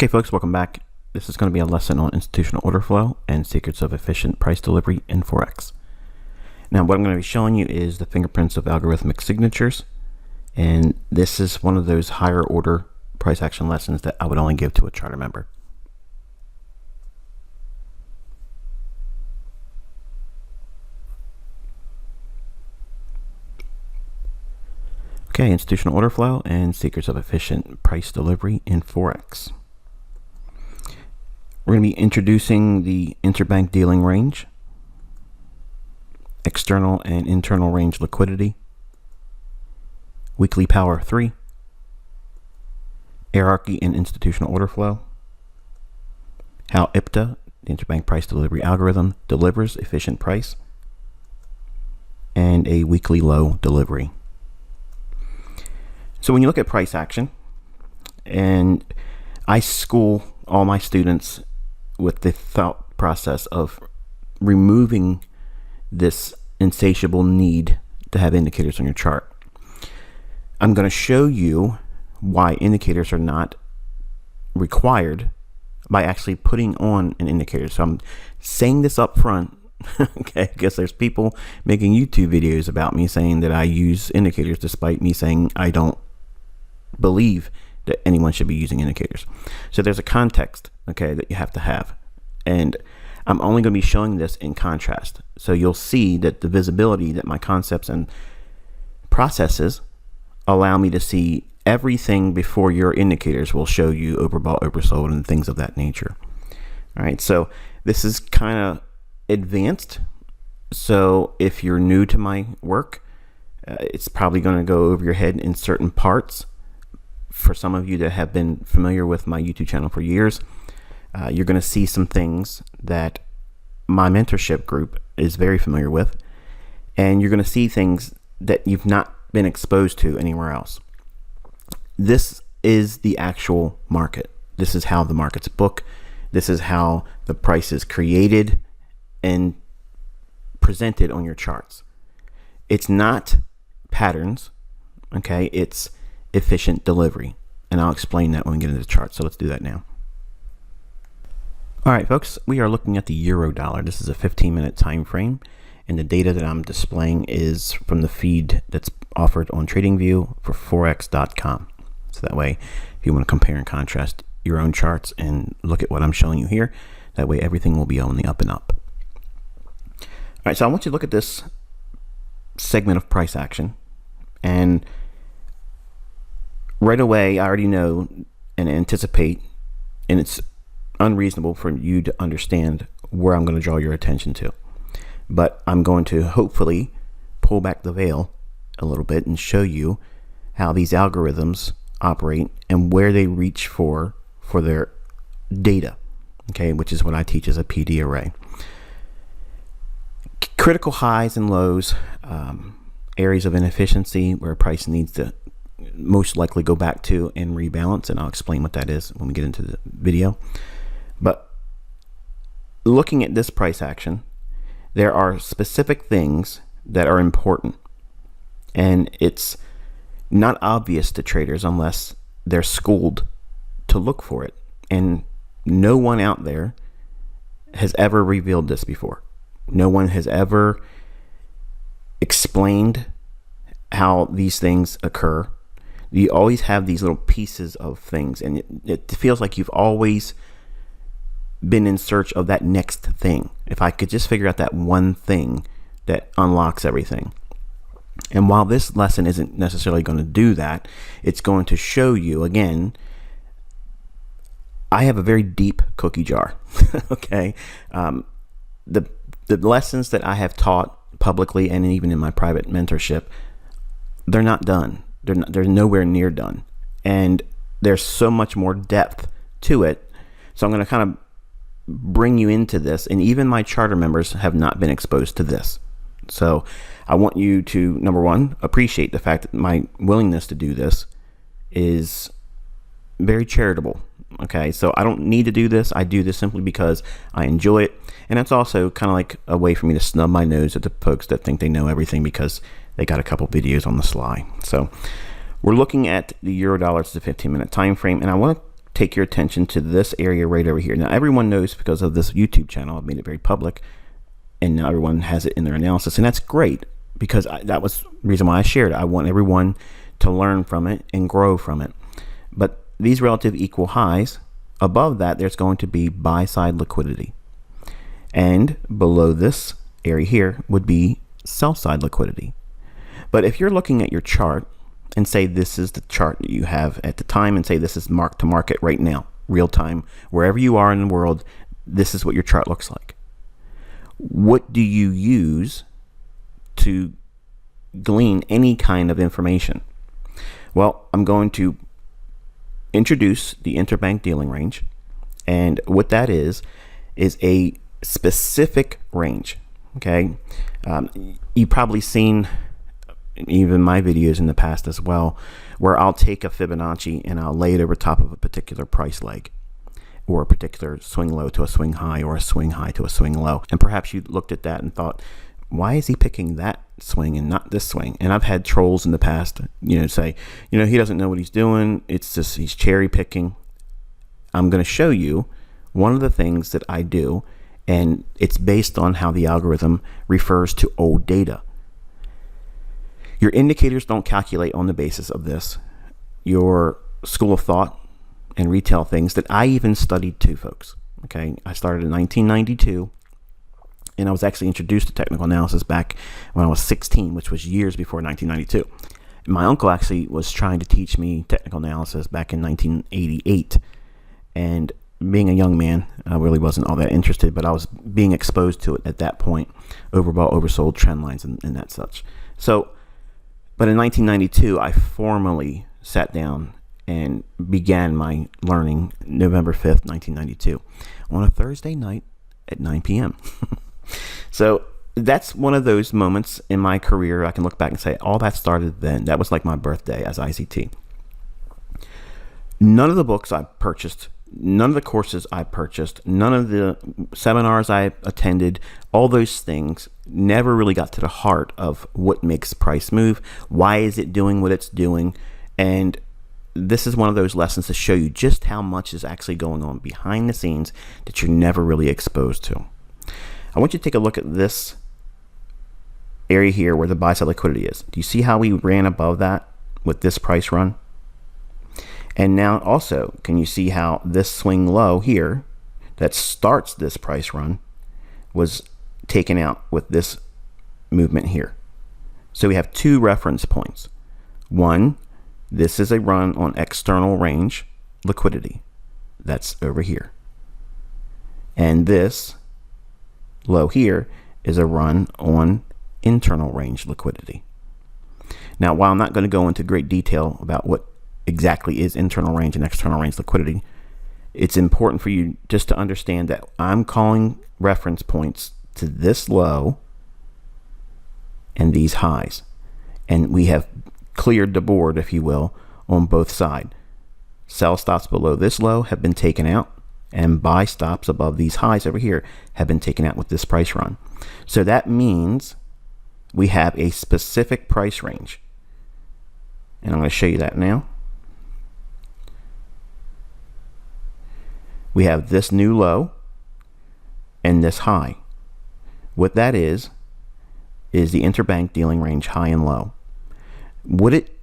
Okay, folks, welcome back. This is going to be a lesson on institutional order flow and secrets of efficient price delivery in Forex. Now, what I'm going to be showing you is the fingerprints of algorithmic signatures, and this is one of those higher order price action lessons that I would only give to a charter member. Okay, institutional order flow and secrets of efficient price delivery in Forex. We're going to be introducing the interbank dealing range, external and internal range liquidity, weekly power 3, hierarchy in institutional order flow, how IPDA, the interbank price delivery algorithm, delivers efficient price, and a weekly low delivery. So when you look at price action, and I school all my students with the thought process of removing this insatiable need to have indicators on your chart. I'm going to show you why indicators are not required by actually putting on an indicator. So I'm saying this up front, okay, because there's people making YouTube videos about me saying that I use indicators despite me saying I don't believe that anyone should be using indicators. So there's a context, okay, that you have to have. And I'm only going to be showing this in contrast. So you'll see that the visibility that my concepts and processes allow me to see everything before your indicators will show you overbought, oversold, and things of that nature. All right, so this is kind of advanced. So if you're new to my work, it's probably going to go over your head in certain parts. For some of you that have been familiar with my YouTube channel for years, you're going to see some things that my mentorship group is very familiar with, and you're going to see things that you've not been exposed to anywhere else. This is the actual market. This is how the market's booked. This is how the price is created and presented on your charts. It's not patterns, okay? It's efficient delivery, and I'll explain that when we get into the chart. So let's do that now. All right, folks, we are looking at the euro dollar. This is a 15-minute time frame, and the data that I'm displaying is from the feed that's offered on TradingView for Forex.com. So that way, if you want to compare and contrast your own charts and look at what I'm showing you here, that way everything will be on the up and up. All right, so I want you to look at this segment of price action, and right away, I already know and anticipate, and it's unreasonable for you to understand where I'm going to draw your attention to. But I'm going to hopefully pull back the veil a little bit and show you how these algorithms operate and where they reach for their data, okay, which is what I teach as a IPDA array. Critical highs and lows, areas of inefficiency where price needs to most likely go back to and rebalance, and I'll explain what that is when we get into the video. But looking at this price action, there are specific things that are important, and it's not obvious to traders unless they're schooled to look for it, and no one out there has ever revealed this before. No one has ever explained how these things occur. You always have these little pieces of things, and it feels like you've always been in search of that next thing. If I could just figure out that one thing that unlocks everything. And while this lesson isn't necessarily going to do that, it's going to show you, again, I have a very deep cookie jar, okay? The lessons that I have taught publicly and even in my private mentorship, they're not done. They're nowhere near done, and there's so much more depth to it. So I'm going to kind of bring you into this, and even my charter members have not been exposed to this. So I want you to, number one, appreciate the fact that my willingness to do this is very charitable. Okay, so I don't need to do this. I do this simply because I enjoy it, and it's also kind of like a way for me to snub my nose at the folks that think they know everything because they got a couple videos on the sly. So we're looking at the euro dollar. It's a 15-minute time frame, and I want to take your attention to this area right over here. Now, everyone knows because of this YouTube channel, I've made it very public, and now everyone has it in their analysis, and that's great because that was the reason why I shared it. I want everyone to learn from it and grow from it. But these relative equal highs, above that, there's going to be buy-side liquidity. And below this area here would be sell-side liquidity. But if you're looking at your chart and say this is the chart that you have at the time and say this is mark to market right now, real time, wherever you are in the world, this is what your chart looks like. What do you use to glean any kind of information? Well, I'm going to introduce the interbank dealing range, and what that is a specific range. Okay, you've probably seen even my videos in the past as well, where I'll take a Fibonacci and I'll lay it over top of a particular price leg, or a particular swing low to a swing high, or a swing high to a swing low. And perhaps you looked at that and thought, why is he picking that swing and not this swing? And I've had trolls in the past, say, he doesn't know what he's doing. It's just, he's cherry picking. I'm going to show you one of the things that I do, and it's based on how the algorithm refers to old data. Your indicators don't calculate on the basis of this. Your school of thought and retail things that I even studied too, folks. Okay, I started in 1992. And I was actually introduced to technical analysis back when I was 16, which was years before 1992. My uncle actually was trying to teach me technical analysis back in 1988. And being a young man, I really wasn't all that interested, but I was being exposed to it at that point, overbought, oversold, trend lines, and that such. So, but in 1992, I formally sat down and began my learning November 5th, 1992, on a Thursday night at 9 p.m. So that's one of those moments in my career I can look back and say, all that started then. That was like my birthday as ICT. None of the books I purchased, none of the courses I purchased, none of the seminars I attended, all those things never really got to the heart of what makes price move. Why is it doing what it's doing? And this is one of those lessons to show you just how much is actually going on behind the scenes that you're never really exposed to. I want you to take a look at this area here where the buy side liquidity is. Do you see how we ran above that with this price run? And now also, can you see how this swing low here that starts this price run was taken out with this movement here? So we have two reference points. One, this is a run on external range liquidity. That's over here. And this low here is a run on internal range liquidity. Now, while I'm not going to go into great detail about what exactly is internal range and external range liquidity, it's important for you just to understand that I'm calling reference points to this low and these highs. And we have cleared the board, if you will, on both sides. Sell stops below this low have been taken out, and buy stops above these highs over here have been taken out with this price run. So that means we have a specific price range. And I'm going to show you that now. We have this new low and this high. What that is the interbank dealing range high and low. What it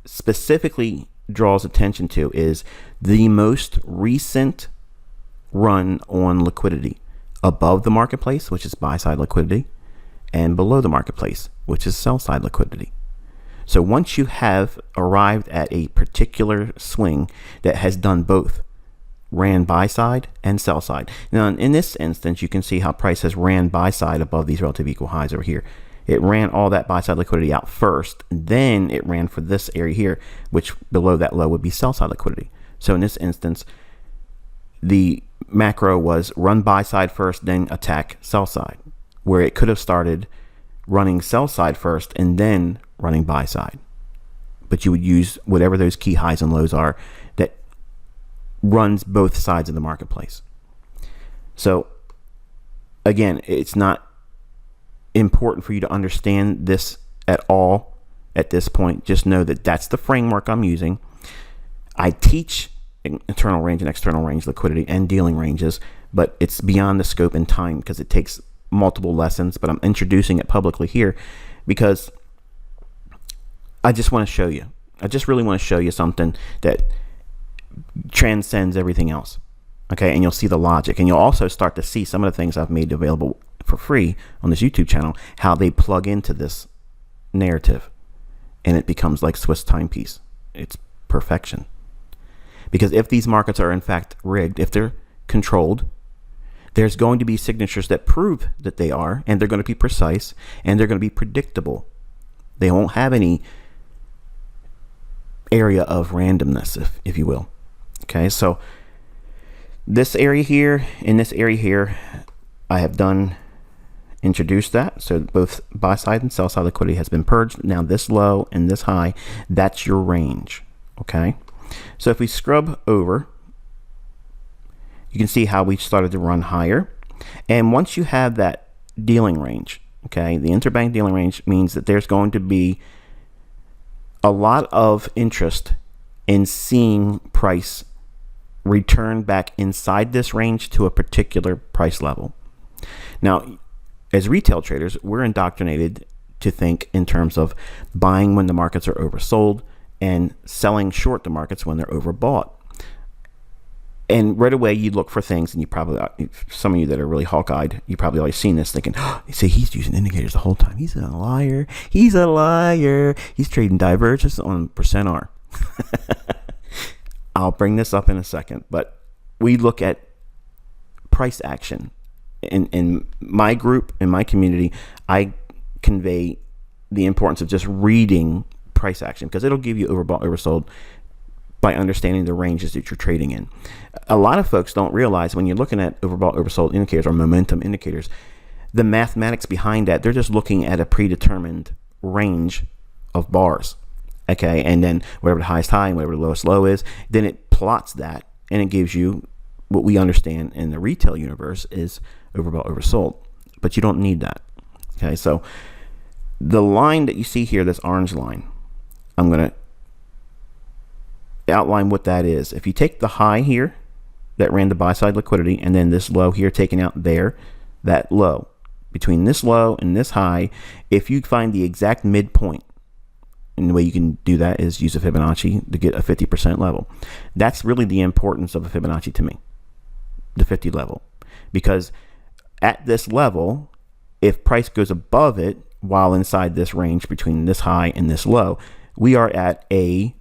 specifically draws attention to is the most recent run on liquidity above the marketplace, which is buy side liquidity, and below the marketplace, which is sell side liquidity. So once you have arrived at a particular swing that has done both, ran buy side and sell side. Now in this instance, you can see how price has ran buy side above these relative equal highs over here. It ran all that buy side liquidity out first, then it ran for this area here, which below that low would be sell side liquidity. So in this instance, the macro was run buy side first, then attack sell side, where it could have started running sell side first and then running buy side. But you would use whatever those key highs and lows are that runs both sides of the marketplace. So again, it's not important for you to understand this at all at this point. Just know that that's the framework I'm using. I teach internal range and external range liquidity and dealing ranges, but it's beyond the scope and time because it takes multiple lessons. But I'm introducing it publicly here because I just want to show you. I just really want to show you something that transcends everything else. Okay, and you'll see the logic, and you'll also start to see some of the things I've made available for free on this YouTube channel, how they plug into this narrative, and it becomes like Swiss timepiece. It's perfection. Because if these markets are in fact rigged, if they're controlled, there's going to be signatures that prove that they are, and they're going to be precise, and they're going to be predictable. They won't have any area of randomness, if you will. Okay, so this area here and this area here, I have introduced that. So both buy side and sell side liquidity has been purged. Now this low and this high, that's your range. Okay, so if we scrub over, you can see how we started to run higher. And once you have that dealing range, okay, the interbank dealing range means that there's going to be a lot of interest in seeing price return back inside this range to a particular price level. Now, as retail traders, we're indoctrinated to think in terms of buying when the markets are oversold and selling short the markets when they're overbought. And right away, you look for things, and you probably, some of you that are really hawk-eyed, you probably always seen this thinking, oh, see, he's using indicators the whole time. He's a liar. He's a liar. He's trading divergence on percent R. I'll bring this up in a second, but we look at price action. In my group, in my community, I convey the importance of just reading price action because it'll give you overbought, oversold by understanding the ranges that you're trading in. A lot of folks don't realize when you're looking at overbought, oversold indicators or momentum indicators, the mathematics behind that, they're just looking at a predetermined range of bars. Okay, and then whatever the highest high and whatever the lowest low is, then it plots that and it gives you what we understand in the retail universe is overbought, oversold. But you don't need that. Okay, so the line that you see here, this orange line, I'm going to outline what that is. If you take the high here that ran the buy side liquidity and then this low here taken out there, that low, between this low and this high, if you find the exact midpoint, and the way you can do that is use a Fibonacci to get a 50% level. That's really the importance of a Fibonacci to me, the 50 level. Because at this level, if price goes above it while inside this range between this high and this low, we are at a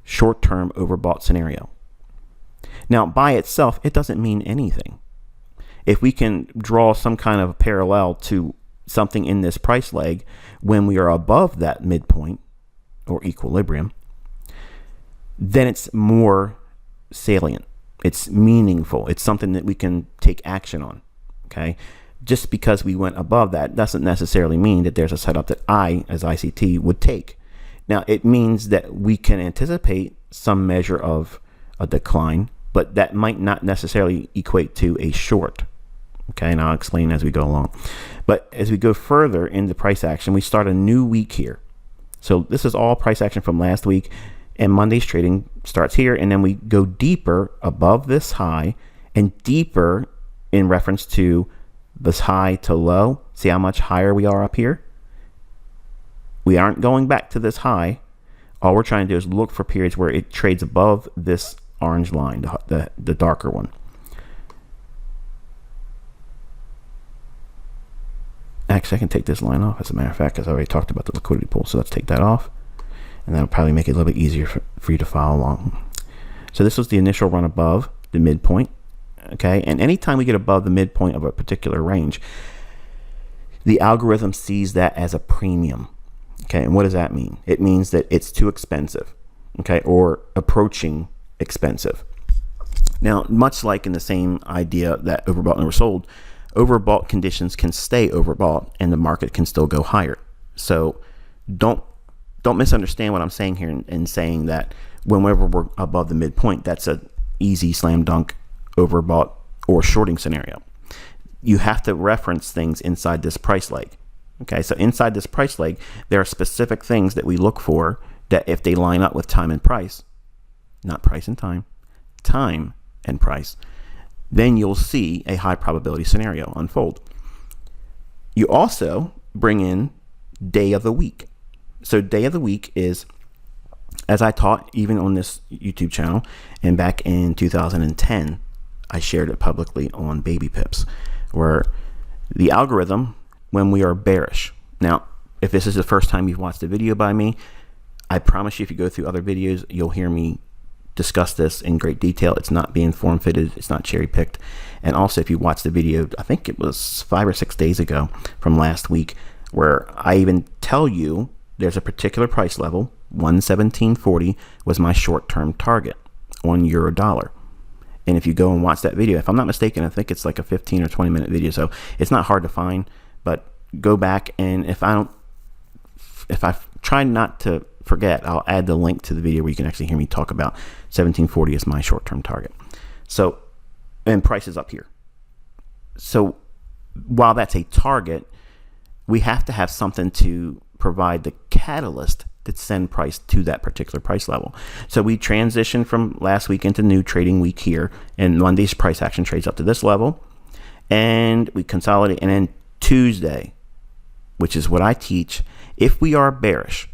short-term overbought scenario. Now, by itself, it doesn't mean anything. If we can draw some kind of parallel to something in this price leg when we are above that midpoint, or equilibrium, then it's more salient. It's meaningful. It's something that we can take action on. Okay, just because we went above that doesn't necessarily mean that there's a setup that I, as ICT, would take. Now, it means that we can anticipate some measure of a decline, but that might not necessarily equate to a short. Okay, and I'll explain as we go along. But as we go further into price action, we start a new week here. So this is all price action from last week, and Monday's trading starts here, and then we go deeper above this high and deeper in reference to this high to low. See how much higher we are up here? We aren't going back to this high. All we're trying to do is look for periods where it trades above this orange line, the darker one. Actually, I can take this line off, as a matter of fact, because I already talked about the liquidity pool. So let's take that off, and that'll probably make it a little bit easier for you to follow along. So this was the initial run above the midpoint. Okay, and anytime we get above the midpoint of a particular range, the algorithm sees that as a premium. Okay, and what does that mean? It means that it's too expensive, okay, or approaching expensive. Now, much like in the same idea that overbought and oversold, overbought conditions can stay overbought and the market can still go higher. So don't misunderstand what I'm saying here in saying that whenever we're above the midpoint, that's a easy slam dunk overbought or shorting scenario. You have to reference things inside this price leg. Okay, so inside this price leg, there are specific things that we look for that if they line up with time and price, not price and time, time and price, then you'll see a high probability scenario unfold. You also bring in day of the week. So day of the week is, as I taught even on this YouTube channel, and back in 2010, I shared it publicly on Baby Pips, where the algorithm, when we are bearish. Now, if this is the first time you've watched a video by me, I promise you if you go through other videos, you'll hear me discuss this in great detail. It's not being form-fitted. It's not cherry-picked. And also, if you watch the video, I think it was 5 or 6 days ago from last week, where I even tell you there's a particular price level, 117.40 was my short-term target on euro dollar. And if you go and watch that video, if I'm not mistaken, I think it's like a 15 or 20 minute video, so it's not hard to find. But go back, and if I try not to forget, I'll add the link to the video where you can actually hear me talk about 1740 as my short-term target. So, and price is up here. So while that's a target, we have to have something to provide the catalyst to send price to that particular price level. So we transitioned from last week into new trading week here, and Monday's price action trades up to this level, and we consolidate. And then Tuesday, which is what I teach, if we are bearish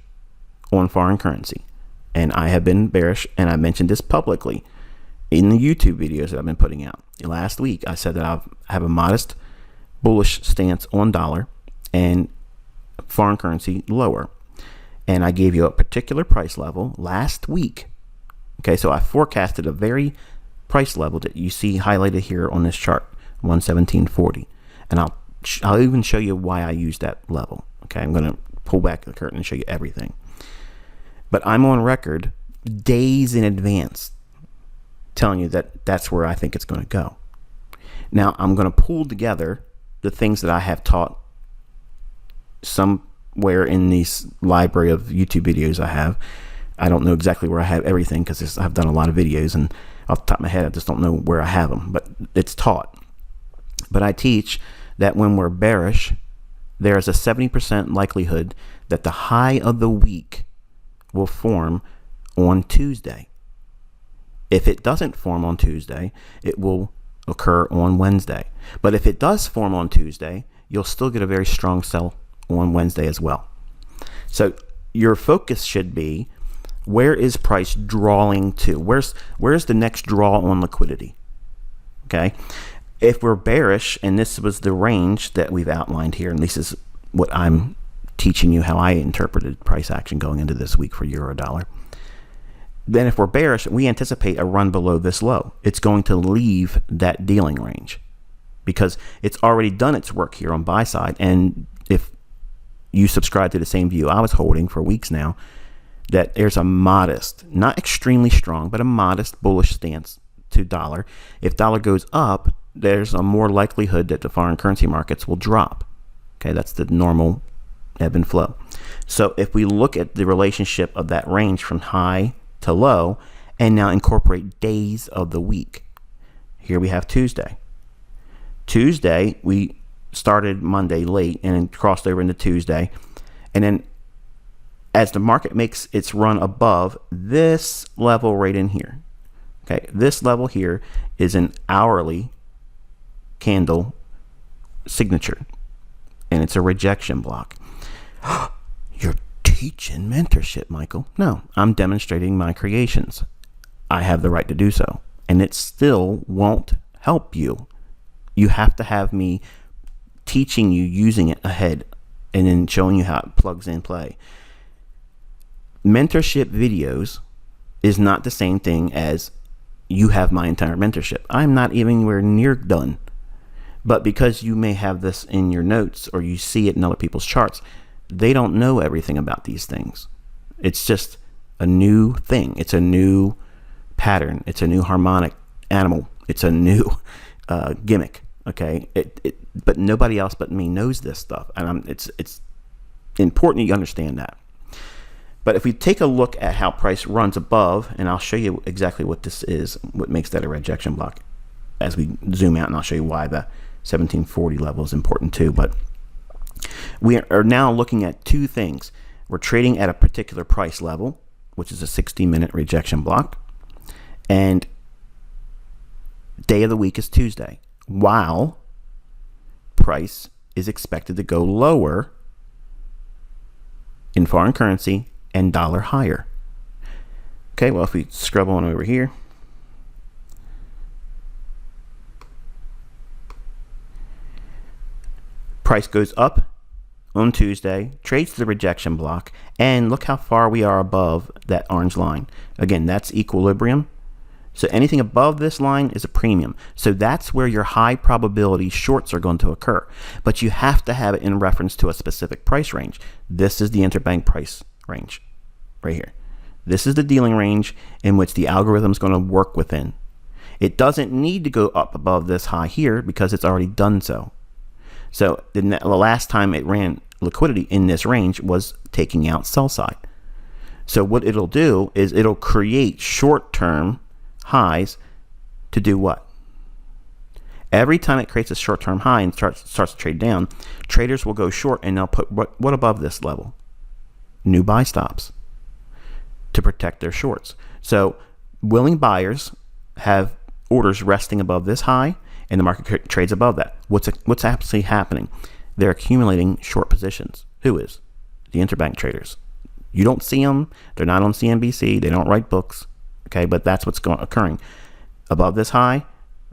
on foreign currency, and I have been bearish, and I mentioned this publicly in the YouTube videos that I've been putting out. Last week, I said that I have a modest bullish stance on dollar and foreign currency lower. And I gave you a particular price level last week. Okay, so I forecasted a very price level that you see highlighted here on this chart, 117.40. And I'll even show you why I used that level. Okay, I'm going to pull back the curtain and show you everything. But I'm on record days in advance telling you that that's where I think it's going to go. Now, I'm going to pull together the things that I have taught somewhere in this library of YouTube videos I have. I don't know exactly where I have everything because I've done a lot of videos, and off the top of my head, I just don't know where I have them, but it's taught. But I teach that when we're bearish, there is a 70% likelihood that the high of the week will form on Tuesday. If it doesn't form on Tuesday, it will occur on Wednesday. But if it does form on Tuesday, you'll still get a very strong sell on Wednesday as well. So your focus should be, where is price drawing to? Where's the next draw on liquidity? Okay. If we're bearish, and this was the range that we've outlined here, and this is what I'm teaching you how I interpreted price action going into this week for euro dollar. Then if we're bearish, we anticipate a run below this low. It's going to leave that dealing range because it's already done its work here on buy side. And if you subscribe to the same view I was holding for weeks now, that there's a modest, not extremely strong, but a modest bullish stance to dollar. If dollar goes up, there's a more likelihood that the foreign currency markets will drop. Okay, that's the normal ebb and flow. So if we look at the relationship of that range from high to low, and now incorporate days of the week. Here we have Tuesday. Tuesday, we started Monday late and then crossed over into Tuesday. And then as the market makes its run above this level right in here, okay, this level here is an hourly candle signature, and it's a rejection block. You're teaching mentorship, Michael. No, I'm demonstrating my creations. I have the right to do so, and it still won't help you. You have to have me teaching you using it ahead and then showing you how it plugs in play. Mentorship videos is not the same thing as you have my entire mentorship. I'm not even anywhere near done. But because you may have this in your notes or you see it in other people's charts, they don't know everything about these things. It's just a new thing. It's a new pattern. It's a new harmonic animal. It's a new gimmick. Okay, but nobody else but me knows this stuff, and it's important you understand that. But if we take a look at how price runs above, and I'll show you exactly what this is, what makes that a rejection block, as we zoom out, and I'll show you why the 1740 level is important too. But we are now looking at two things. We're trading at a particular price level, which is a 60-minute rejection block, and day of the week is Tuesday, while price is expected to go lower in foreign currency and dollar higher. Okay, well, if we scrub on over here, price goes up on Tuesday, trades to the rejection block, and look how far we are above that orange line. Again, that's equilibrium. So anything above this line is a premium. So that's where your high probability shorts are going to occur. But you have to have it in reference to a specific price range. This is the interbank price range right here. This is the dealing range in which the algorithm is going to work within. It doesn't need to go up above this high here because it's already done so. So the last time it ran liquidity in this range was taking out sell side. So what it'll do is it'll create short-term highs to do what? Every time it creates a short-term high and starts to trade down, traders will go short and they'll put what above this level? New buy stops to protect their shorts. So willing buyers have orders resting above this high and the market trades above that. What's actually happening? They're accumulating short positions. Who is? The interbank traders. You don't see them. They're not on CNBC. They don't write books. Okay, but that's what's occurring. Above this high,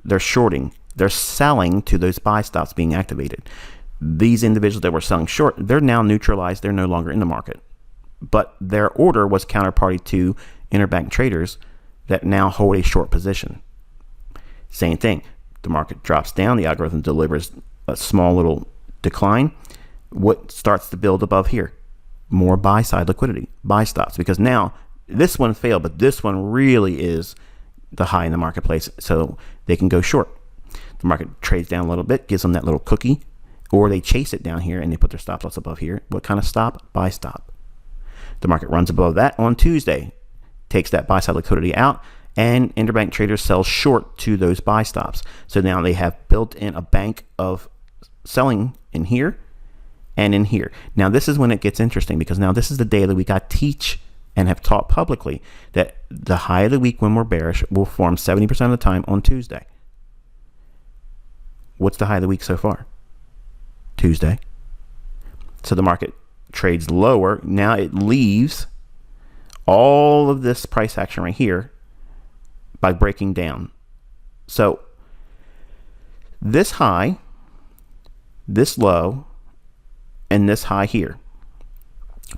they're shorting. They're selling to those buy stops being activated. These individuals that were selling short, they're now neutralized. They're no longer in the market. But their order was counterparty to interbank traders that now hold a short position. Same thing. The market drops down. The algorithm delivers a small little decline. What starts to build above here? More buy side liquidity, buy stops, because now this one failed, but this one really is the high in the marketplace, so they can go short. The market trades down a little bit, gives them that little cookie, or they chase it down here and they put their stop loss above here. What kind of stop? Buy stop. The market runs above that on Tuesday, takes that buy side liquidity out, and interbank traders sell short to those buy stops. So now they have built in a bank of selling in here and in here. Now this is when it gets interesting, because now this is the day of the week I teach and have taught publicly that the high of the week when we're bearish will form 70% of the time on Tuesday. What's the high of the week so far? Tuesday. So the market trades lower. Now it leaves all of this price action right here by breaking down. So this high, this low, and this high here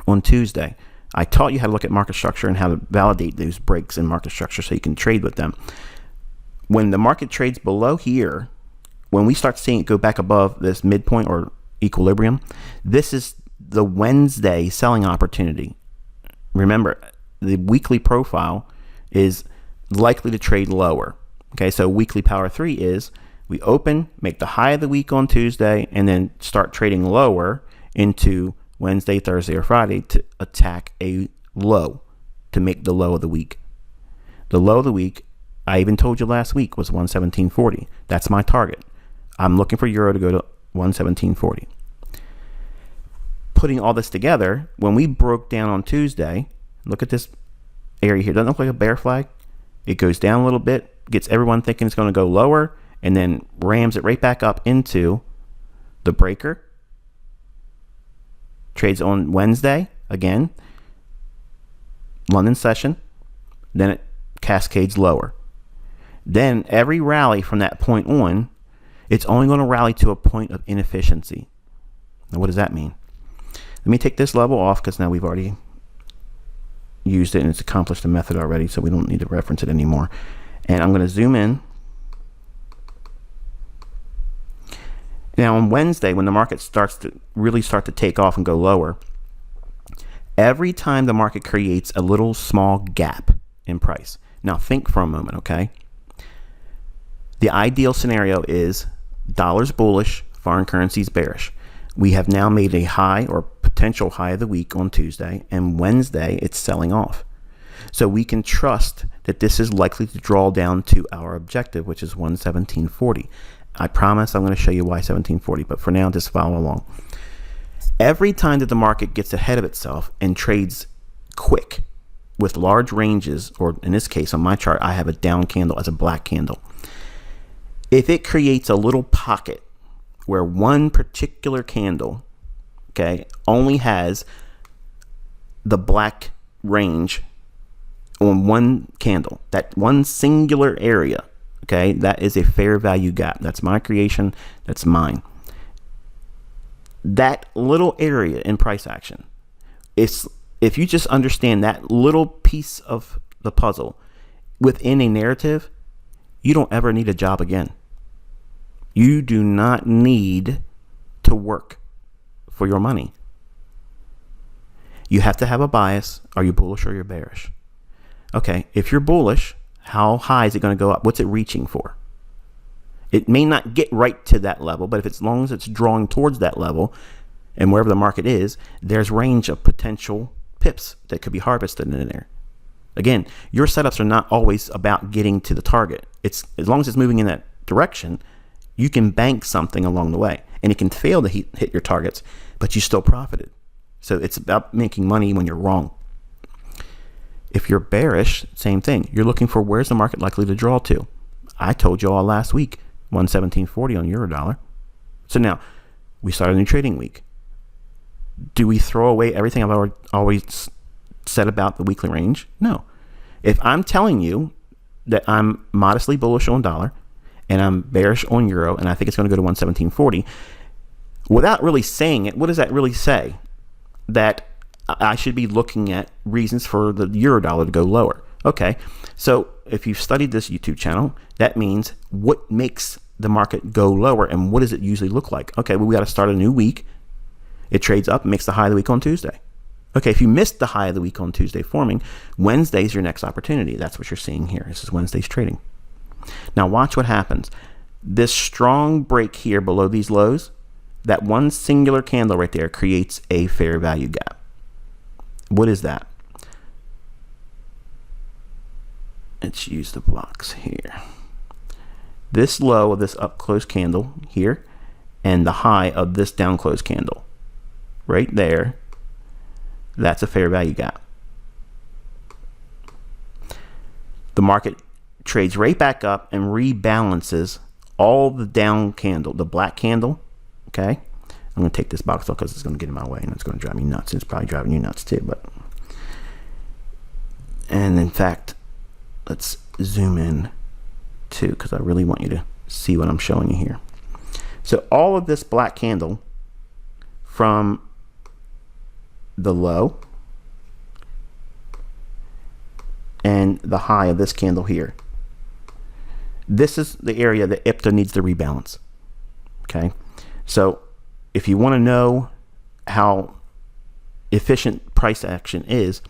on Tuesday, I taught you how to look at market structure and how to validate those breaks in market structure so you can trade with them. When the market trades below here, when we start seeing it go back above this midpoint or equilibrium, this is the Wednesday selling opportunity. Remember, the weekly profile is likely to trade lower. Okay, so weekly power 3 is we open, make the high of the week on Tuesday, and then start trading lower into Wednesday, Thursday, or Friday to attack a low, to make the low of the week. The low of the week, I even told you last week, was 117.40. That's my target. I'm looking for euro to go to 117.40. Putting all this together, when we broke down on Tuesday, look at this area here. Doesn't look like a bear flag? It goes down a little bit, gets everyone thinking it's going to go lower, and then rams it right back up into the breaker. Trades on Wednesday, again, London session, then it cascades lower. Then every rally from that point on, it's only going to rally to a point of inefficiency. Now, what does that mean? Let me take this level off because now we've already used it and it's accomplished the method already, so we don't need to reference it anymore. And I'm going to zoom in. Now on Wednesday, when the market starts to really start to take off and go lower, every time the market creates a little small gap in price. Now think for a moment, okay? The ideal scenario is dollars bullish, foreign currencies bearish. We have now made a high or potential high of the week on Tuesday, and Wednesday it's selling off. So we can trust that this is likely to draw down to our objective, which is 117.40. I promise I'm going to show you why 1740, but for now, just follow along. Every time that the market gets ahead of itself and trades quick with large ranges, or in this case on my chart, I have a down candle as a black candle. If it creates a little pocket where one particular candle, okay, only has the black range on one candle, that one singular area, okay, that is a fair value gap. That's my creation. That's mine. That little area in price action, if you just understand that little piece of the puzzle within a narrative, you don't ever need a job again. You do not need to work for your money. You have to have a bias. Are you bullish or you're bearish? Okay, if you're bullish, how high is it going to go up? What's it reaching for? It may not get right to that level, but if it's, as long as it's drawing towards that level, and wherever the market is, there's range of potential pips that could be harvested in there. Again, your setups are not always about getting to the target. It's as long as it's moving in that direction, you can bank something along the way, and it can fail to hit your targets, but you still profited. So it's about making money when you're wrong. If you're bearish, same thing. You're looking for where's the market likely to draw to. I told you all last week, 117.40 on euro dollar. So now we start a new trading week. Do we throw away everything I've always said about the weekly range? No. If I'm telling you that I'm modestly bullish on dollar and I'm bearish on euro and I think it's going to go to 117.40, without really saying it, what does that really say? That I should be looking at reasons for the euro dollar to go lower. Okay, so if you've studied this YouTube channel, that means what makes the market go lower and what does it usually look like? Okay, well, we got to start a new week. It trades up and makes the high of the week on Tuesday. Okay, if you missed the high of the week on Tuesday forming, Wednesday's your next opportunity. That's what you're seeing here. This is Wednesday's trading. Now watch what happens. This strong break here below these lows, that one singular candle right there creates a fair value gap. What is that? Let's use the blocks here. This low of this up close candle here and the high of this down close candle right there, that's a fair value gap. The market trades right back up and rebalances all the down candle, the black candle. Okay, I'm going to take this box off because it's going to get in my way and it's going to drive me nuts. It's probably driving you nuts too. And in fact, let's zoom in too because I really want you to see what I'm showing you here. So all of this black candle from the low and the high of this candle here, this is the area that IPDA needs to rebalance. Okay, so if you want to know how efficient price action is,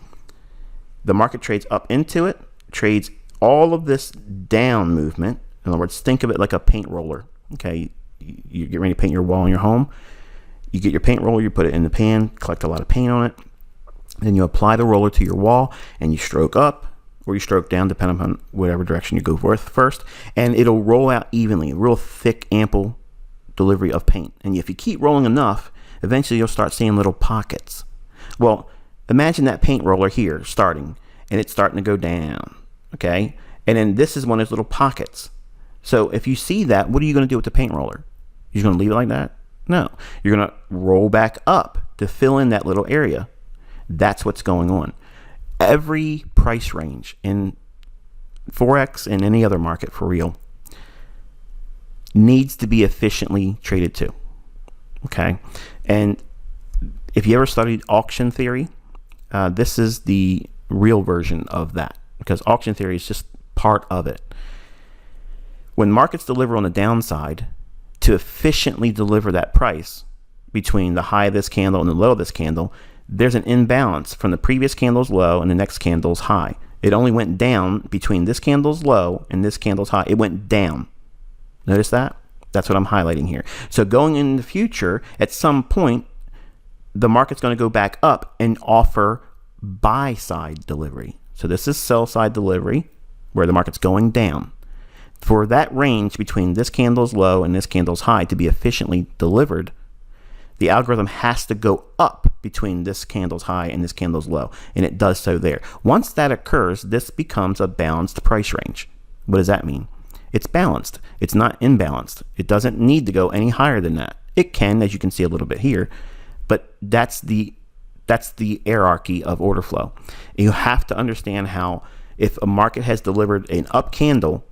the market trades up into it, trades all of this down movement. In other words, think of it like a paint roller. Okay, you get ready to paint your wall in your home. You get your paint roller, you put it in the pan, collect a lot of paint on it. Then you apply the roller to your wall and you stroke up or you stroke down depending on whatever direction you go for first. And it'll roll out evenly, real thick, ample delivery of paint. And if you keep rolling enough, eventually you'll start seeing little pockets. Well, imagine that paint roller here starting and it's starting to go down. Okay. And then this is one of those little pockets. So if you see that, what are you going to do with the paint roller? You're going to leave it like that? No, you're going to roll back up to fill in that little area. That's what's going on. Every price range in Forex and any other market for real needs to be efficiently traded to. Okay. And if you ever studied auction theory, this is the real version of that because auction theory is just part of it. When markets deliver on the downside, to efficiently deliver that price between the high of this candle and the low of this candle, there's an imbalance from the previous candle's low and the next candle's high. It only went down between this candle's low and this candle's high. It went down. Notice that? That's what I'm highlighting here. So going in the future, at some point, the market's going to go back up and offer buy side delivery. So this is sell side delivery where the market's going down. For that range between this candle's low and this candle's high to be efficiently delivered, the algorithm has to go up between this candle's high and this candle's low, and it does so there. Once that occurs, this becomes a balanced price range. What does that mean? It's balanced. It's not imbalanced. It doesn't need to go any higher than that. It can, as you can see a little bit here, but that's the hierarchy of order flow. And you have to understand how, if a market has delivered an up candle,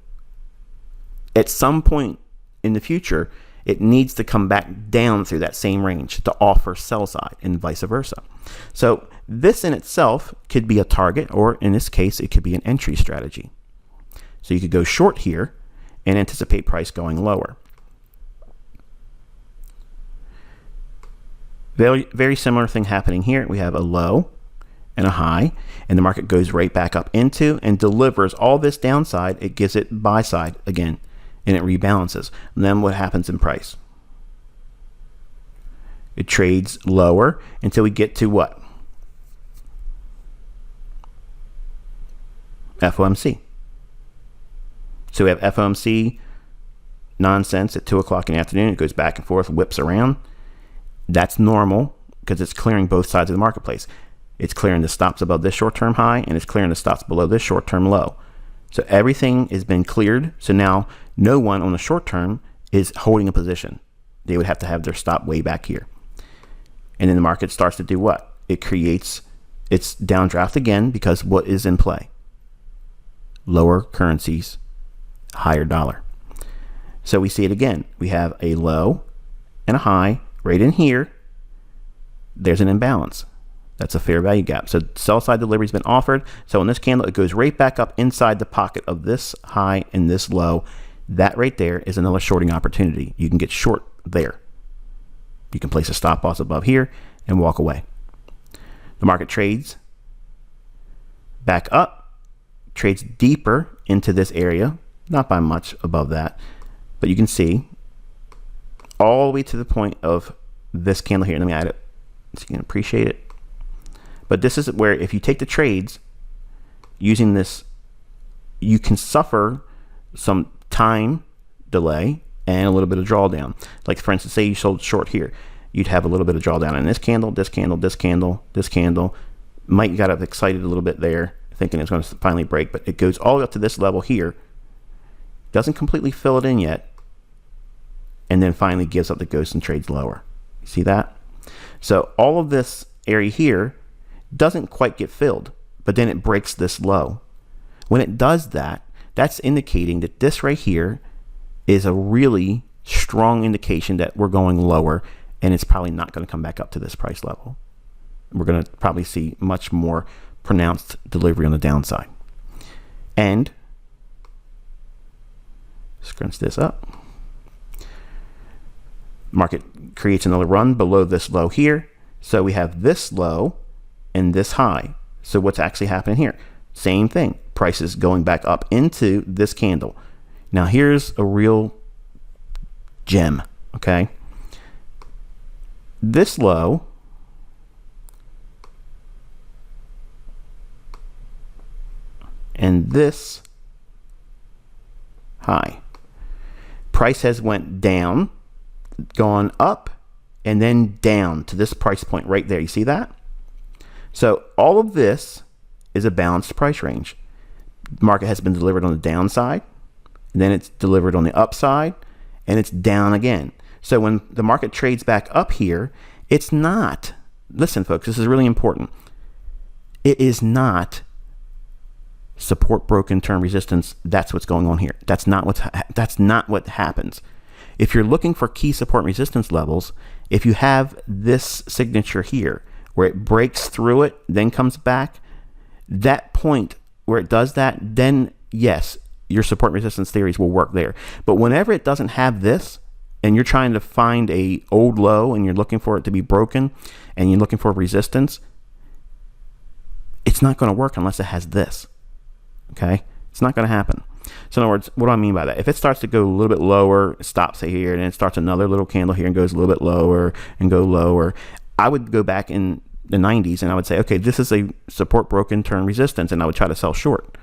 at some point in the future, it needs to come back down through that same range to offer sell side, and vice versa. So this in itself could be a target, or in this case, it could be an entry strategy. So you could go short here and anticipate price going lower. Very similar thing happening here. We have a low and a high, and the market goes right back up into and delivers all this downside. It gives it buy side again, and it rebalances. And then what happens in price? It trades lower until we get to what? FOMC. So we have FOMC nonsense at 2 o'clock in the afternoon. It goes back and forth, whips around. That's normal because it's clearing both sides of the marketplace. It's clearing the stops above this short-term high, and it's clearing the stops below this short-term low. So everything has been cleared. So now no one on the short term is holding a position. They would have to have their stop way back here. And then the market starts to do what? It creates its downdraft again, because what is in play? Lower currencies, higher dollar. So we see it again. We have a low and a high right in here. There's an imbalance. That's a fair value gap. So sell side delivery has been offered. So in this candle, it goes right back up inside the pocket of this high and this low. That right there is another shorting opportunity. You can get short there. You can place a stop loss above here and walk away. The market trades back up, trades deeper into this area, not by much above that, but you can see all the way to the point of this candle here. Let me add it so you can appreciate it. But this is where, if you take the trades using this, you can suffer some time delay and a little bit of drawdown. Like, for instance, say you sold short here, you'd have a little bit of drawdown in this candle, this candle, this candle, this candle. Might got excited a little bit there, thinking it's going to finally break, but it goes all the way up to this level here, doesn't completely fill it in yet, and then finally gives up the ghost and trades lower. You see that? So all of this area here doesn't quite get filled, but then it breaks this low. When it does that, that's indicating that this right here is a really strong indication that we're going lower, and it's probably not going to come back up to this price level. We're going to probably see much more pronounced delivery on the downside. And scrunch this up. Market creates another run below this low here. So we have this low and this high. So what's actually happening here? Same thing. Prices going back up into this candle. Now here's a real gem, okay? This low and this high. Price has went down, gone up, and then down to this price point right there. You see that? So all of this is a balanced price range. The market has been delivered on the downside, and then it's delivered on the upside, and it's down again. So when the market trades back up here, it's not, listen folks, this is really important. It is not support broken, term resistance. That's what's going on here. That's not what happens. If you're looking for key support and resistance levels, if you have this signature here where it breaks through it, then comes back, that point where it does that, then yes, your support and resistance theories will work there. But whenever it doesn't have this, and you're trying to find a old low and you're looking for it to be broken and you're looking for resistance, it's not going to work unless it has this. Okay? It's not going to happen. So in other words, what do I mean by that? If it starts to go a little bit lower, stops it here, and then it starts another little candle here and goes a little bit lower and go lower, I would go back in the 90s and I would say, okay, this is a support broken, turn resistance, and I would try to sell short.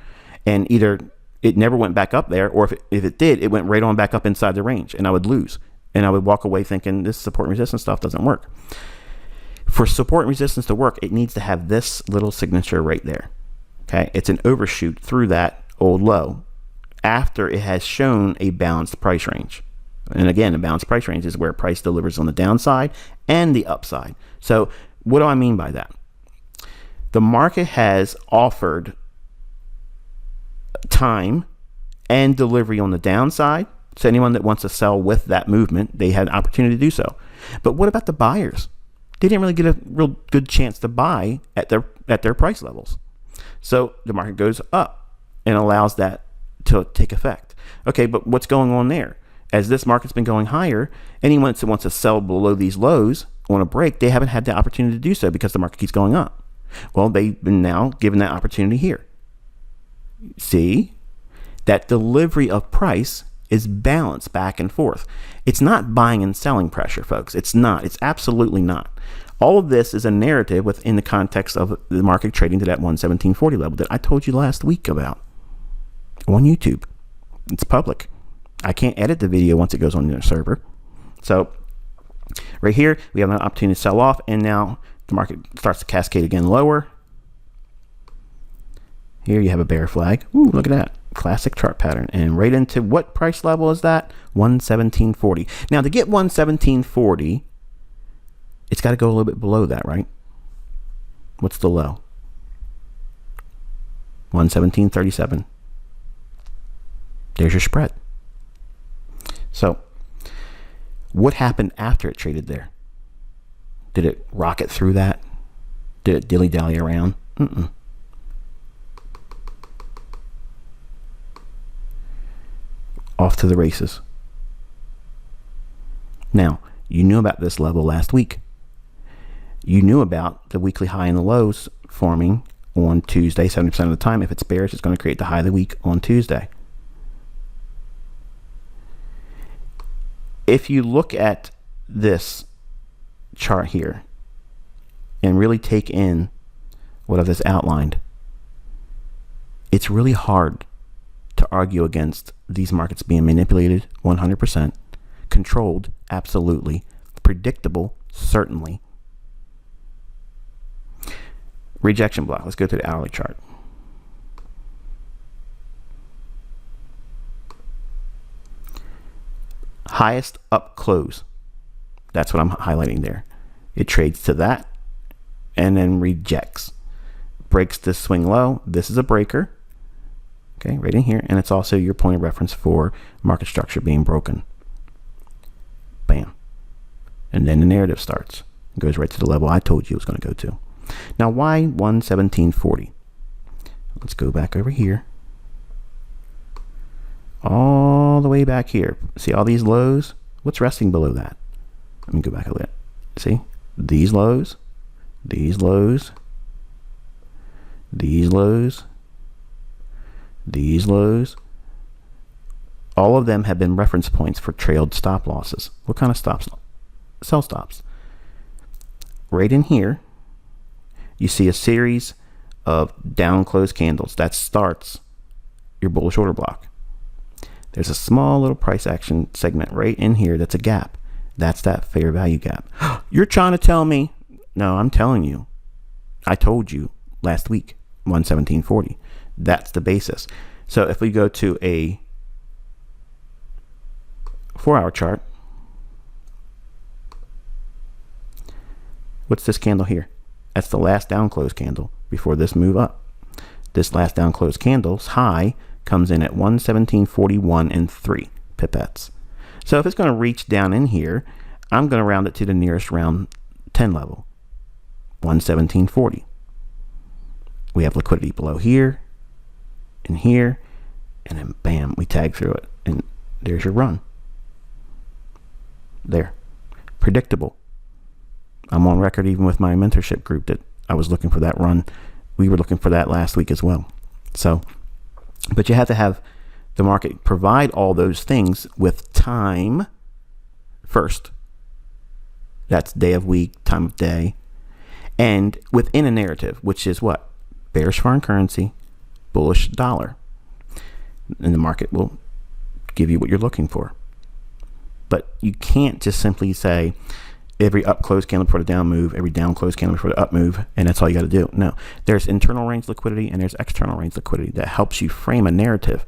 And either it never went back up there, or if it did, it went right on back up inside the range, and I would lose. And I would walk away thinking this support and resistance stuff doesn't work. For support and resistance to work, it needs to have this little signature right there. Okay, it's an overshoot through that old low. after it has shown a balanced price range. And again, a balanced price range is where price delivers on the downside and the upside. So what do I mean by that? The market has offered time and delivery on the downside. So anyone that wants to sell with that movement, they had an opportunity to do so. But what about the buyers? They didn't really get a real good chance to buy at their price levels. So the market goes up and allows that to take effect. Okay, but what's going on there? As this market's been going higher, anyone that wants to sell below these lows on a break, they haven't had the opportunity to do so because the market keeps going up. Well, they've been now given that opportunity here. See? That delivery of price is balanced back and forth. It's not buying and selling pressure, folks. It's not. It's absolutely not. All of this is a narrative within the context of the market trading to that 117.40 level that I told you last week about on YouTube. It's public. I can't edit the video once it goes on the server. So right here, we have an opportunity to sell off, and now the market starts to cascade again lower. Here you have a bear flag. Ooh, look at that. Classic chart pattern. And right into what price level is that? 117.40. Now to get 117.40, it's got to go a little bit below that, right? What's the low? 117.37. There's your spread. So what happened after it traded there? Did it rocket through that? Did it dilly-dally around? Off to the races. Now, you knew about this level last week. You knew about the weekly high and the lows forming on Tuesday. 70% of the time, if it's bearish, it's going to create the high of the week on Tuesday. If you look at this chart here and really take in what I've just outlined, it's really hard to argue against these markets being manipulated 100%, controlled absolutely, predictable certainly. Rejection block. Let's go to the hourly chart. Highest up close. That's what I'm highlighting there. It trades to that and then rejects. Breaks this swing low. This is a breaker. Okay, right in here. And it's also your point of reference for market structure being broken. Bam. And then the narrative starts. It goes right to the level I told you it was going to go to. Now, why 117.40? Let's go back over here. All the way back here. See all these lows? What's resting below that? Let me go back a little. See? These lows, these lows, these lows, these lows. All of them have been reference points for trailed stop losses. What kind of stops? Sell stops. Right in here, you see a series of down close candles. That starts your bullish order block. There's a small little price action segment right in here that's a gap. That's that fair value gap. You're trying to tell me? No, I'm telling you. I told you last week, 117.40. That's the basis. So if we go to a 4-hour chart, what's this candle here? That's the last down close candle before this move up. This last down close candle's high comes in at 117.41 and 3 pipettes. So if it's going to reach down in here, I'm going to round it to the nearest round 10 level, 117.40. We have liquidity below here and here, and then bam, we tag through it, and there's your run. There. Predictable. I'm on record even with my mentorship group that I was looking for that run. We were looking for that last week as well. So, but you have to have the market provide all those things with time first. That's day of week, time of day, and within a narrative, which is what? Bearish foreign currency, bullish dollar. And the market will give you what you're looking for. But you can't just simply say every up close candle before the down move, every down close candle before the up move, and that's all you got to do. No, there's internal range liquidity and there's external range liquidity that helps you frame a narrative.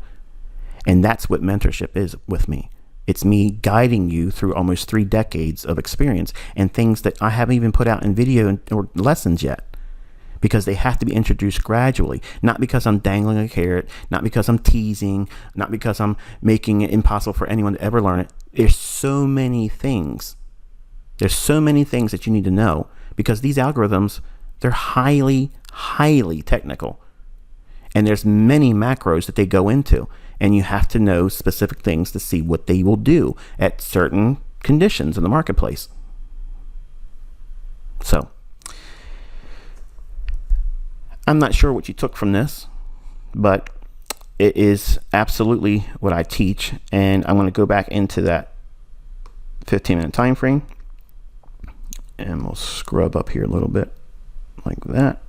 And that's what mentorship is with me. It's me guiding you through almost 3 decades of experience and things that I haven't even put out in video or lessons yet, because they have to be introduced gradually, not because I'm dangling a carrot, not because I'm teasing, not because I'm making it impossible for anyone to ever learn it. There's so many things. There's so many things that you need to know, because these algorithms, they're highly, highly technical. And there's many macros that they go into, and you have to know specific things to see what they will do at certain conditions in the marketplace. So, I'm not sure what you took from this, but it is absolutely what I teach. And I'm going to go back into that 15-minute time frame, and we'll scrub up here a little bit like that.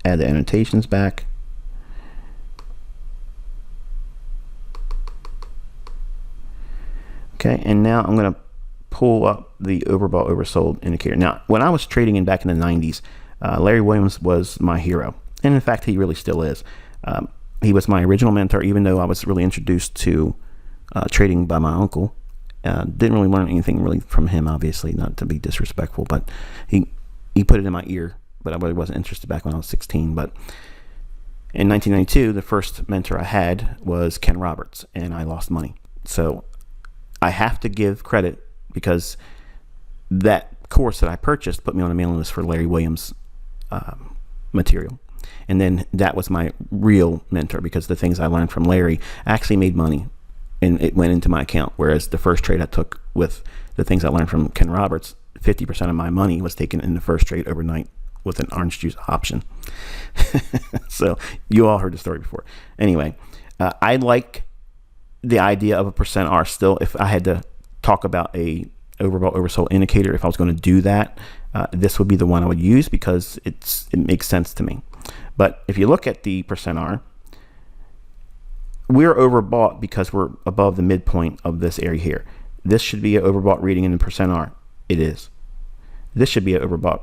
Add the annotations back. Okay, and now I'm going to pull up the overbought oversold indicator. Now, when I was trading back in the 90s, Larry Williams was my hero. And in fact, he really still is. He was my original mentor, even though I was really introduced to trading by my uncle. Didn't really learn anything really from him, obviously, not to be disrespectful, but he put it in my ear, but I really wasn't interested back when I was 16. But in 1992, the first mentor I had was Ken Roberts, and I lost money. So I have to give credit, because that course that I purchased put me on a mailing list for Larry Williams material. And then that was my real mentor, because the things I learned from Larry actually made money and it went into my account. Whereas the first trade I took with the things I learned from Ken Roberts, 50% of my money was taken in the first trade overnight with an orange juice option. So you all heard the story before. Anyway, I like the idea of a percent R still. If I had to talk about a overbought oversold indicator, if I was going to do that, this would be the one I would use, because it makes sense to me. But if you look at the percent R, we're overbought because we're above the midpoint of this area here. This should be an overbought reading in the percent R. It is. This should be an overbought.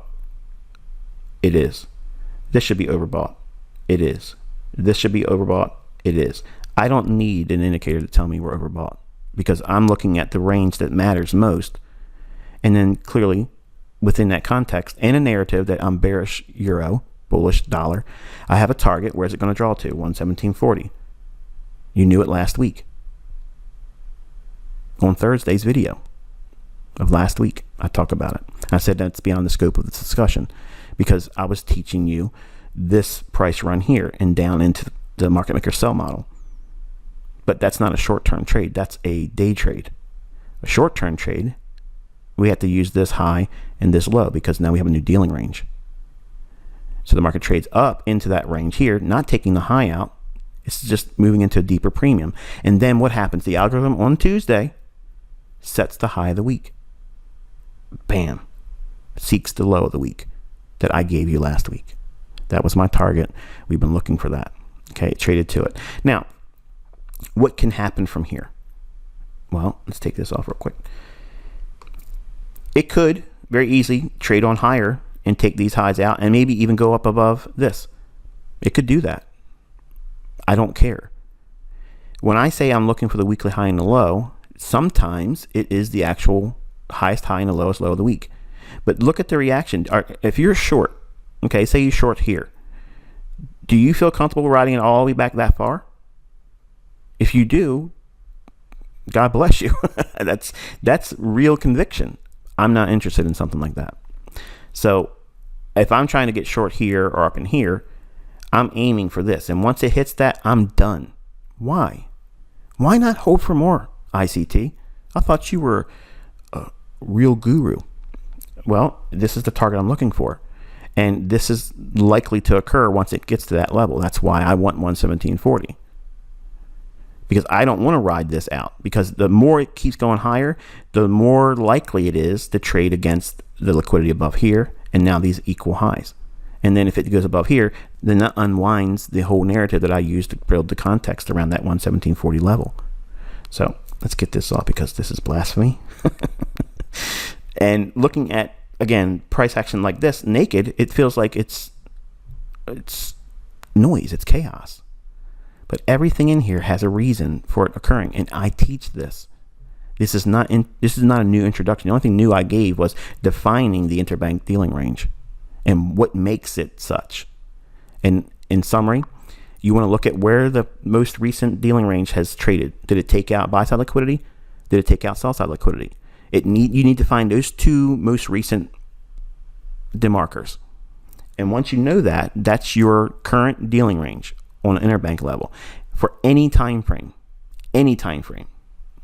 It is. This should be overbought. It is. This should be overbought. It is. I don't need an indicator to tell me we're overbought, because I'm looking at the range that matters most. And then clearly within that context and a narrative that I'm bearish euro, bullish dollar, I have a target. Where's it going to draw to? 117.40. You knew it last week. On Thursday's video of last week, I talked about it. I said that's beyond the scope of this discussion, because I was teaching you this price run here and down into the market maker sell model. But that's not a short-term trade. That's a day trade. A short-term trade, we have to use this high and this low, because now we have a new dealing range. So the market trades up into that range here, not taking the high out. It's just moving into a deeper premium. And then what happens? The algorithm on Tuesday sets the high of the week. Bam. Seeks the low of the week that I gave you last week. That was my target. We've been looking for that. Okay, it traded to it. Now, what can happen from here? Well, let's take this off real quick. It could very easily trade on higher and take these highs out and maybe even go up above this. It could do that. I don't care. When I say I'm looking for the weekly high and the low, sometimes it is the actual highest high and the lowest low of the week. But look at the reaction. If you're short, okay, say you're short here, do you feel comfortable riding it all the way back that far? If you do, God bless you. That's real conviction. I'm not interested in something like that. So if I'm trying to get short here or up in here, I'm aiming for this. And once it hits that, I'm done. Why? Why not hope for more, ICT? I thought you were a real guru. Well, this is the target I'm looking for. And this is likely to occur once it gets to that level. That's why I want 117.40. Because I don't want to ride this out. Because the more it keeps going higher, the more likely it is to trade against the liquidity above here. And now these equal highs. And then if it goes above here, then that unwinds the whole narrative that I used to build the context around that 117.40 level. So let's get this off, because this is blasphemy. And looking at, again, price action like this, naked, it feels like it's noise, it's chaos. But everything in here has a reason for it occurring, and I teach this. This is not a new introduction. The only thing new I gave was defining the interbank dealing range and what makes it such. And in summary, you want to look at where the most recent dealing range has traded. Did it take out buy side liquidity? Did it take out sell side liquidity? You need to find those two most recent demarkers. And once you know that, that's your current dealing range on an interbank level for any time frame.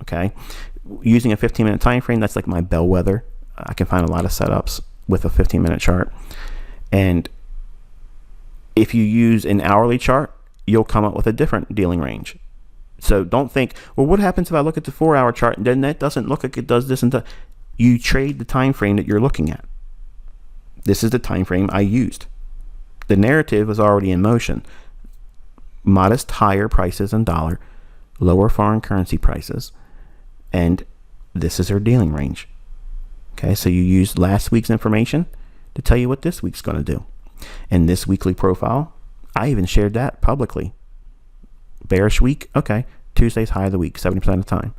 Okay, using a 15-minute time frame, that's like my bellwether. I can find a lot of setups with a 15-minute chart. And if you use an hourly chart, you'll come up with a different dealing range. So don't think, well, what happens if I look at the 4-hour chart and then that doesn't look like it does this and that? You trade the time frame that you're looking at. This is the time frame I used. The narrative is already in motion. Modest higher prices in dollar, lower foreign currency prices, and this is our dealing range. Okay, so you use last week's information to tell you what this week's going to do. And this weekly profile, I even shared that publicly. Bearish week, okay, Tuesday's high of the week, 70% of the time.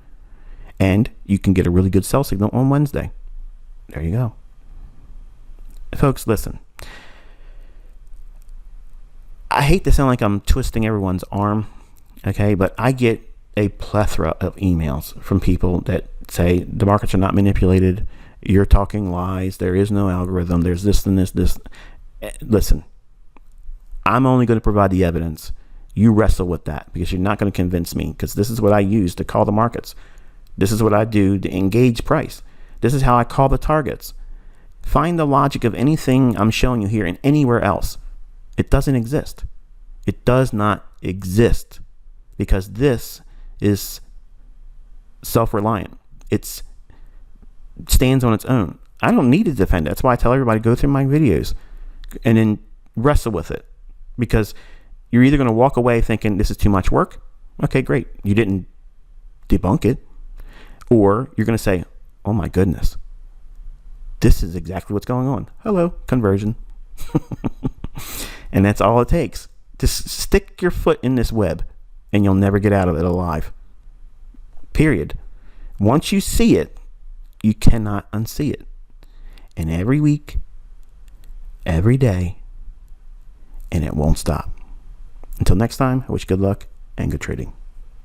And you can get a really good sell signal on Wednesday. There you go. Folks, listen. I hate to sound like I'm twisting everyone's arm, okay, but I get a plethora of emails from people that say the markets are not manipulated, you're talking lies, there is no algorithm, there's this and this. Listen, I'm only going to provide the evidence. You wrestle with that because you're not going to convince me, because this is what I use to call the markets. This is what I do to engage price. This is how I call the targets. Find the logic of anything I'm showing you here and anywhere else. It doesn't exist. It does not exist, because this is self-reliant. It stands on its own. I don't need to defend it. That's why I tell everybody, go through my videos and then wrestle with it, because you're either going to walk away thinking this is too much work. Okay, great. You didn't debunk it. Or you're going to say, oh my goodness, this is exactly what's going on. Hello, conversion. And that's all it takes. Just stick your foot in this web and you'll never get out of it alive. Period. Once you see it, you cannot unsee it. And every week, every day, and it won't stop. Until next time, I wish you good luck and good trading.